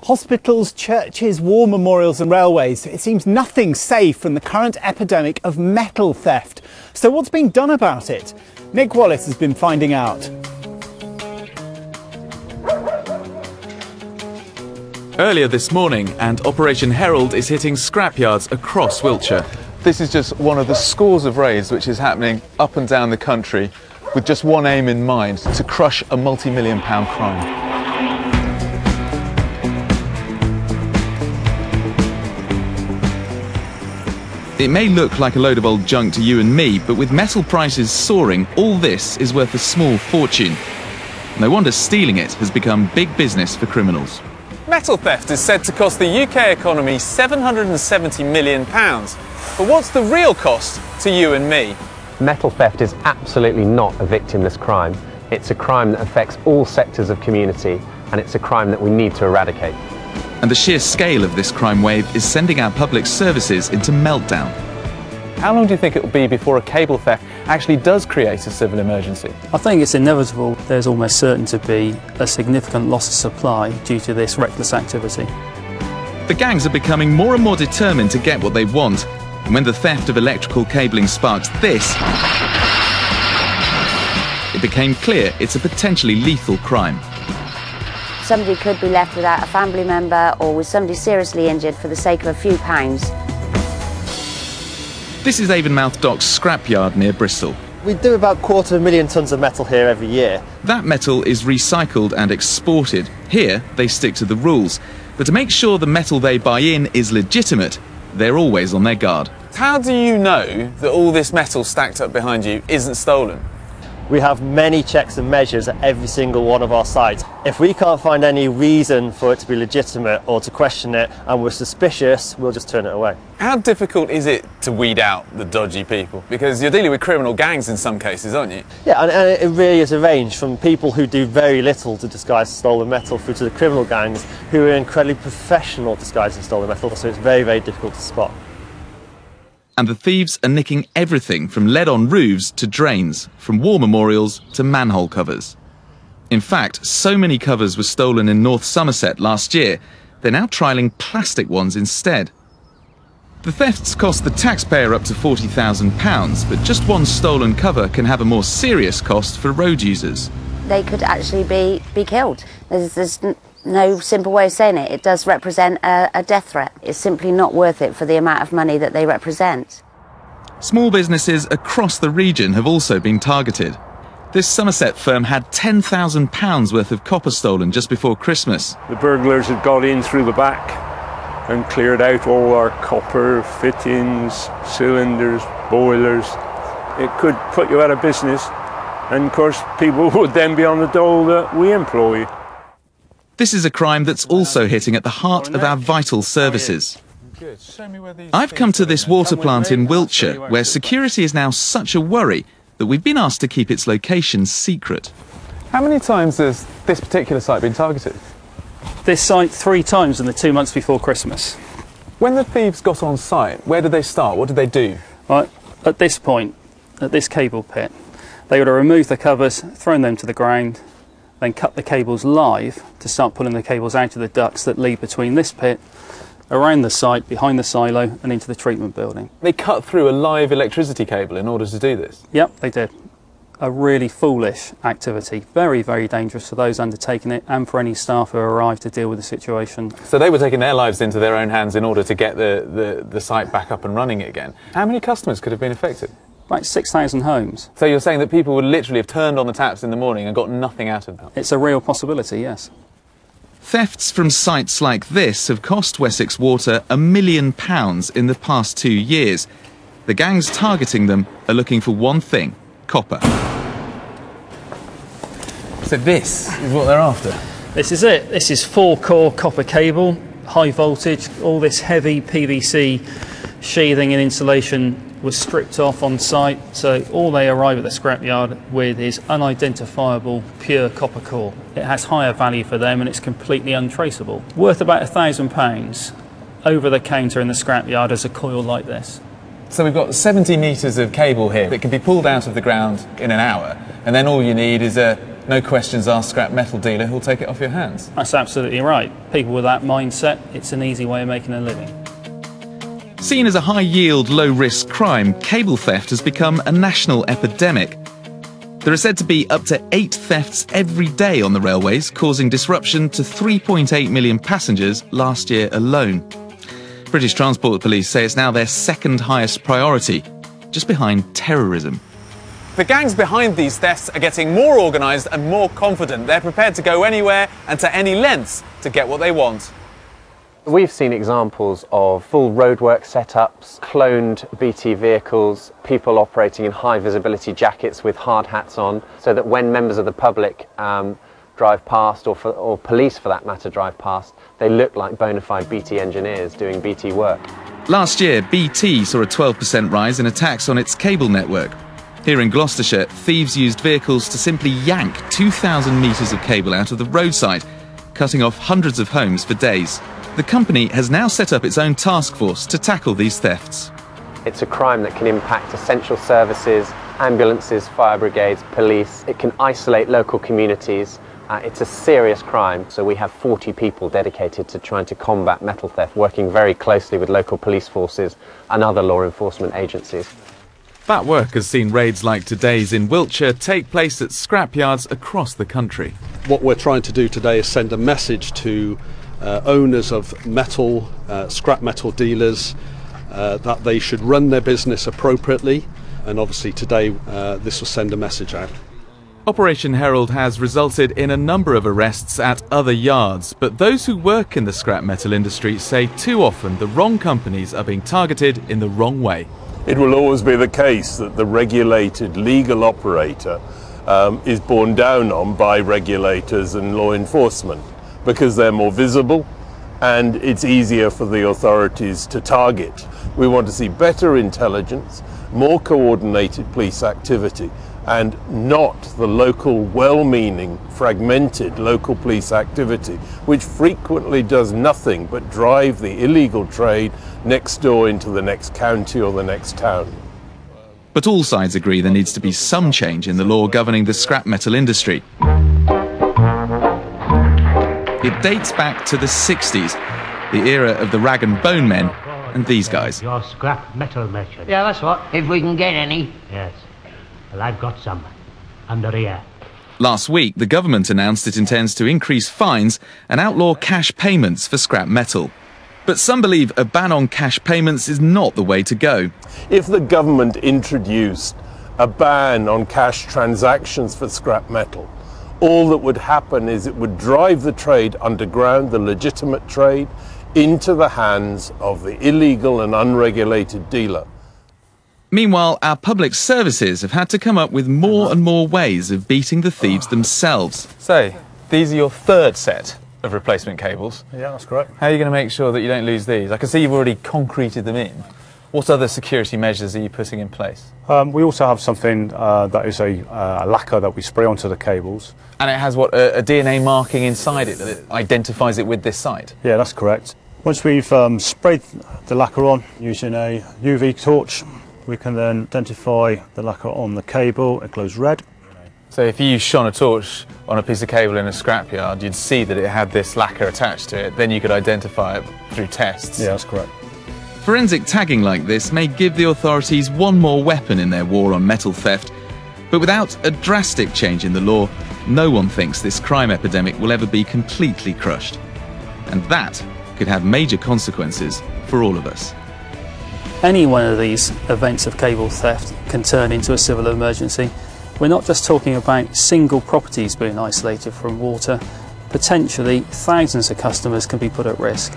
Hospitals, churches, war memorials and railways. It seems nothing's safe from the current epidemic of metal theft. So what's being done about it? Nick Wallace has been finding out. Earlier this morning, and Operation Herald is hitting scrapyards across Wiltshire. This is just one of the scores of raids which is happening up and down the country with just one aim in mind: to crush a multi-million-pound crime. It may look like a load of old junk to you and me, but with metal prices soaring, all this is worth a small fortune. No wonder stealing it has become big business for criminals. Metal theft is said to cost the UK economy £770 million. But what's the real cost to you and me? Metal theft is absolutely not a victimless crime. It's a crime that affects all sectors of community, and it's a crime that we need to eradicate. And the sheer scale of this crime wave is sending our public services into meltdown. How long do you think it will be before a cable theft actually does create a civil emergency? I think it's inevitable. There's almost certain to be a significant loss of supply due to this reckless activity. The gangs are becoming more and more determined to get what they want. And when the theft of electrical cabling sparks this, it became clear it's a potentially lethal crime. Somebody could be left without a family member or with somebody seriously injured for the sake of a few pounds. This is Avonmouth Docks scrapyard near Bristol. We do about 250,000 tonnes of metal here every year. That metal is recycled and exported. Here, they stick to the rules. But to make sure the metal they buy in is legitimate, they're always on their guard. How do you know that all this metal stacked up behind you isn't stolen? We have many checks and measures at every single one of our sites. If we can't find any reason for it to be legitimate or to question it and we're suspicious, we'll just turn it away. How difficult is it to weed out the dodgy people? Because you're dealing with criminal gangs in some cases, aren't you? Yeah, and it really is a range from people who do very little to disguise stolen metal through to the criminal gangs who are incredibly professional at disguising stolen metal, so it's very, very difficult to spot. And the thieves are nicking everything from lead on roofs to drains, from war memorials to manhole covers. In fact, so many covers were stolen in North Somerset last year, they're now trialling plastic ones instead. The thefts cost the taxpayer up to £40,000, but just one stolen cover can have a more serious cost for road users. They could actually be killed. There's no simple way of saying it. It does represent a death threat. It's simply not worth it for the amount of money that they represent. Small businesses across the region have also been targeted. This Somerset firm had £10,000 worth of copper stolen just before Christmas. The burglars had got in through the back and cleared out all our copper fittings, cylinders, boilers. It could put you out of business, and of course people would then be on the dole that we employ. This is a crime that's also hitting at the heart of our vital services. I've come to this water plant in Wiltshire, where security is now such a worry that we've been asked to keep its location secret. How many times has this particular site been targeted? This site 3 times in the 2 months before Christmas. When the thieves got on site, where did they start? What did they do? Right, at this point, at this cable pit, they would have removed the covers, thrown them to the ground, then cut the cables live to start pulling the cables out of the ducts that lead between this pit, around the site, behind the silo and into the treatment building. They cut through a live electricity cable in order to do this? Yep, they did. A really foolish activity, very, very dangerous for those undertaking it and for any staff who arrived to deal with the situation. So they were taking their lives into their own hands in order to get the site back up and running again. How many customers could have been affected? About 6,000 homes. So you're saying that people would literally have turned on the taps in the morning and got nothing out of them? It's a real possibility, yes. Thefts from sites like this have cost Wessex Water £1 million in the past 2 years. The gangs targeting them are looking for one thing: copper. So this is what they're after? This is it. This is 4-core copper cable, high voltage. All this heavy PVC sheathing and insulation was stripped off on site, so all they arrive at the scrapyard with is unidentifiable pure copper core. It has higher value for them and it's completely untraceable. Worth about £1,000 over the counter in the scrapyard as a coil like this. So we've got 70 metres of cable here that can be pulled out of the ground in an hour, and then all you need is a no questions asked scrap metal dealer who'll take it off your hands. That's absolutely right. People with that mindset, it's an easy way of making a living. Seen as a high-yield, low-risk crime, cable theft has become a national epidemic. There are said to be up to 8 thefts every day on the railways, causing disruption to 3.8 million passengers last year alone. British Transport Police say it's now their second highest priority, just behind terrorism. The gangs behind these thefts are getting more organised and more confident. They're prepared to go anywhere and to any lengths to get what they want. We've seen examples of full roadwork setups, cloned BT vehicles, people operating in high visibility jackets with hard hats on, so that when members of the public drive past, or police for that matter drive past, they look like bona fide BT engineers doing BT work. Last year, BT saw a 12% rise in attacks on its cable network. Here in Gloucestershire, thieves used vehicles to simply yank 2,000 metres of cable out of the roadside, cutting off hundreds of homes for days. The company has now set up its own task force to tackle these thefts. It's a crime that can impact essential services, ambulances, fire brigades, police. It can isolate local communities. It's a serious crime, so we have 40 people dedicated to trying to combat metal theft, working very closely with local police forces and other law enforcement agencies. That work has seen raids like today's in Wiltshire take place at scrapyards across the country. What we're trying to do today is send a message to owners of metal, scrap metal dealers, that they should run their business appropriately, and obviously today this will send a message out. Operation Herald has resulted in a number of arrests at other yards, but those who work in the scrap metal industry say too often the wrong companies are being targeted in the wrong way. It will always be the case that the regulated legal operator is borne down on by regulators and law enforcement because they're more visible and it's easier for the authorities to target. We want to see better intelligence, more coordinated police activity, and not the local, well-meaning, fragmented local police activity, which frequently does nothing but drive the illegal trade next door into the next county or the next town. But all sides agree there needs to be some change in the law governing the scrap metal industry. It dates back to the 60s, the era of the rag and bone men and these guys. Your scrap metal merchant. Yeah, that's what. If we can get any. Yes. Well, I've got some under here. Last week, the government announced it intends to increase fines and outlaw cash payments for scrap metal. But some believe a ban on cash payments is not the way to go. If the government introduced a ban on cash transactions for scrap metal, all that would happen is it would drive the trade underground, the legitimate trade, into the hands of the illegal and unregulated dealer. Meanwhile, our public services have had to come up with more and more ways of beating the thieves themselves. So, these are your third set of replacement cables. Yeah, that's correct. How are you going to make sure that you don't lose these? I can see you've already concreted them in. What other security measures are you putting in place? We also have something that is a lacquer that we spray onto the cables. And it has what, a DNA marking inside it that identifies it with this site? Yeah, that's correct. Once we've sprayed the lacquer on using a UV torch, we can then identify the lacquer on the cable. It glows red. So if you shone a torch on a piece of cable in a scrapyard, you'd see that it had this lacquer attached to it. Then you could identify it through tests. Yeah, that's correct. Forensic tagging like this may give the authorities one more weapon in their war on metal theft. But without a drastic change in the law, no one thinks this crime epidemic will ever be completely crushed. And that could have major consequences for all of us. Any one of these events of cable theft can turn into a civil emergency. We're not just talking about single properties being isolated from water. Potentially, thousands of customers can be put at risk.